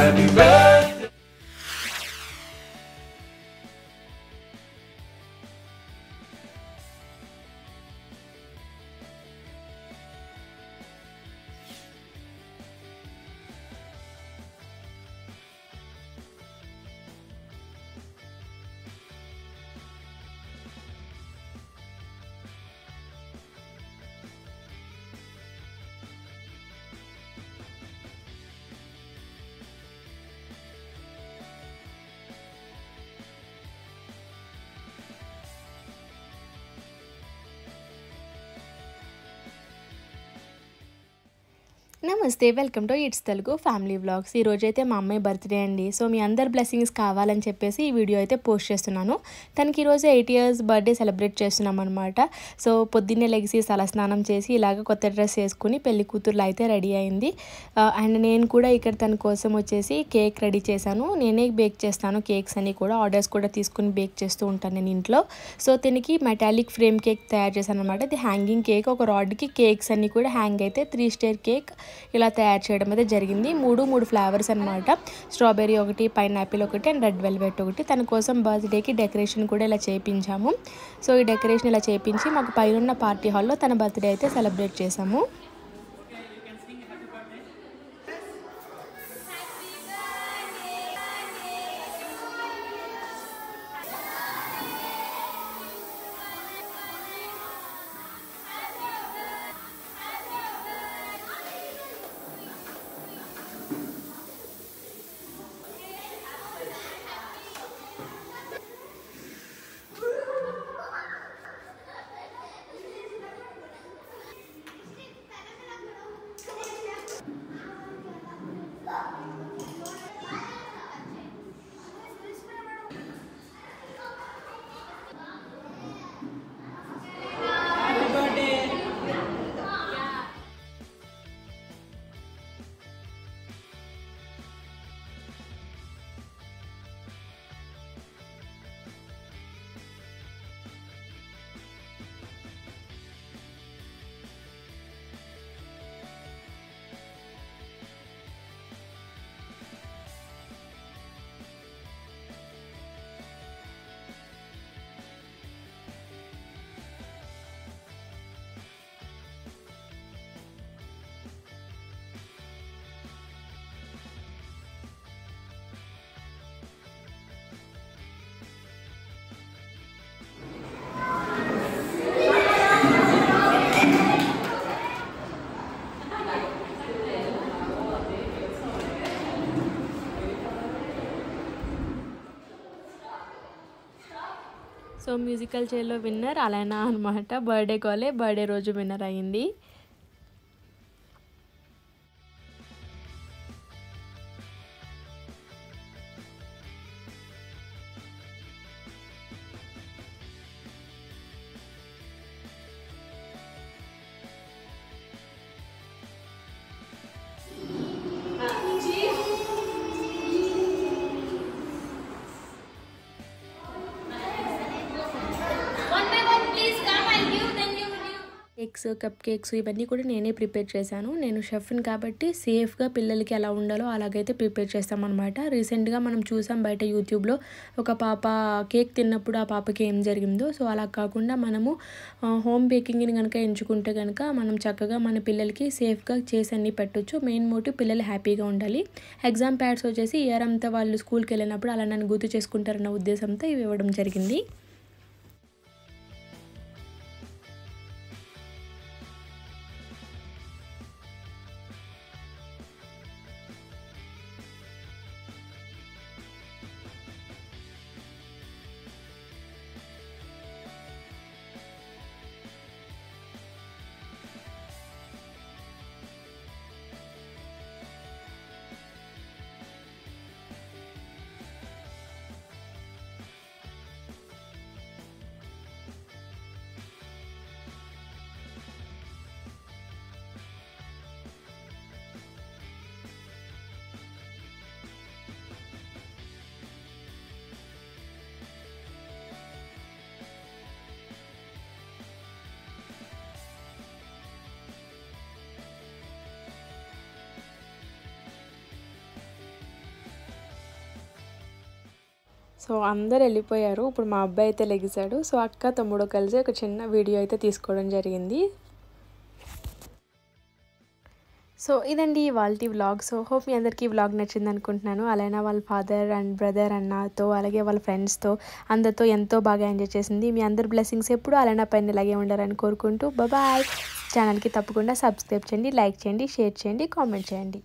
Happy birthday. నమస్తే, welcome to it's Telugu family vlogs. ఈరోజు అయితే మా అమ్మాయి బర్త్డే అండి. సో మీ అందరి బ్లెస్సింగ్స్ కావాలని చెప్పేసి ఈ వీడియో అయితే పోస్ట్ చేస్తున్నాను. తనకి ఈరోజు 8 years బర్త్డే సెలబ్రేట్ చేస్తున్నాం అనమాట. సో పొద్దున్నే లెగిసి తలస్నానం చేసి ఇలాగ కొత్త డ్రెస్ వేసుకుని పెళ్లి కూతుర్లు అయితే రెడీ అయింది. అండ్ నేను కూడా ఇక్కడ తన కోసం వచ్చేసి కేక్ రెడీ చేశాను. నేనే బేక్ చేస్తాను కేక్స్ అన్ని కూడా, ఆర్డర్స్ కూడా తీసుకుని బేక్ చేస్తూ ఉంటాను నేను ఇంట్లో. సో దీనికి మెటాలిక్ ఫ్రేమ్ కేక్ తయారు చేశాను అనమాట. ఇది హ్యాంగింగ్ కేక్. ఒక రాడ్కి కేక్స్ అన్ని కూడా హ్యాంగ్ అయితే 3 star కేక్ ఇలా తయారు చేయడం అయితే జరిగింది. మూడు ఫ్లేవర్స్ అనమాట. స్ట్రాబెర్రీ ఒకటి, పైనాపిల్ ఒకటి అండ్ రెడ్ వెల్వెట్ ఒకటి. తన కోసం బర్త్డేకి డెకరేషన్ కూడా ఇలా చేయించాము. సో ఈ డెకరేషన్ ఇలా చేయించి మాకు పైన పార్టీ హాల్లో తన బర్త్డే అయితే సెలబ్రేట్ చేసాము. సో మ్యూజికల్ చైర్లో విన్నర్ అలానా అనమాట. బర్త్డే కాలే బర్త్డే రోజు విన్నర్ అయ్యింది. కేక్స్, కప్ కేక్స్ ఇవన్నీ కూడా నేనే ప్రిపేర్ చేశాను. నేను షెఫ్ని కాబట్టి సేఫ్గా పిల్లలకి ఎలా ఉండాలో అలాగైతే ప్రిపేర్ చేస్తామన్నమాట. రీసెంట్గా మనం చూసాం బయట యూట్యూబ్లో ఒక పాప కేక్ తిన్నప్పుడు ఆ పాపకి ఏం జరిగిందో. సో అలా కాకుండా మనము హోమ్ బేకింగ్ని కనుక ఎంచుకుంటే కనుక మనం చక్కగా మన పిల్లలకి సేఫ్గా చేసి అన్నీ పెట్టొచ్చు. మెయిన్ మోటివ్ పిల్లలు హ్యాపీగా ఉండాలి. ఎగ్జామ్ ప్యాడ్స్ వచ్చేసి ఇయర్ అంతా వాళ్ళు స్కూల్కి వెళ్ళినప్పుడు అలా నన్ను గుర్తు చేసుకుంటారన్న ఉద్దేశంతో ఇవి ఇవ్వడం జరిగింది. సో అందరు వెళ్ళిపోయారు. ఇప్పుడు మా అబ్బాయి అయితే లెగిసాడు. సో అక్క తమ్ముడు కలిసి ఒక చిన్న వీడియో అయితే తీసుకోవడం జరిగింది. సో ఇదండి ఇవాల్టి వ్లాగ్. సో హోప్ మీ అందరికీ ఈ వ్లాగ్ నచ్చింది అనుకుంటున్నాను. అలానే వాళ్ళ ఫాదర్ అండ్ బ్రదర్ అన్నతో అలాగే వాళ్ళ ఫ్రెండ్స్తో అందరితో ఎంతో బాగా ఎంజాయ్ చేసింది. మీ అందరి బ్లెస్సింగ్స్ ఎప్పుడు అలానే పైన ఇలాగే ఉండాలని కోరుకుంటూ బాయ్. ఛానల్కి తప్పకుండా సబ్స్క్రైబ్ చేయండి, లైక్ చేయండి, షేర్ చేయండి, కామెంట్ చేయండి.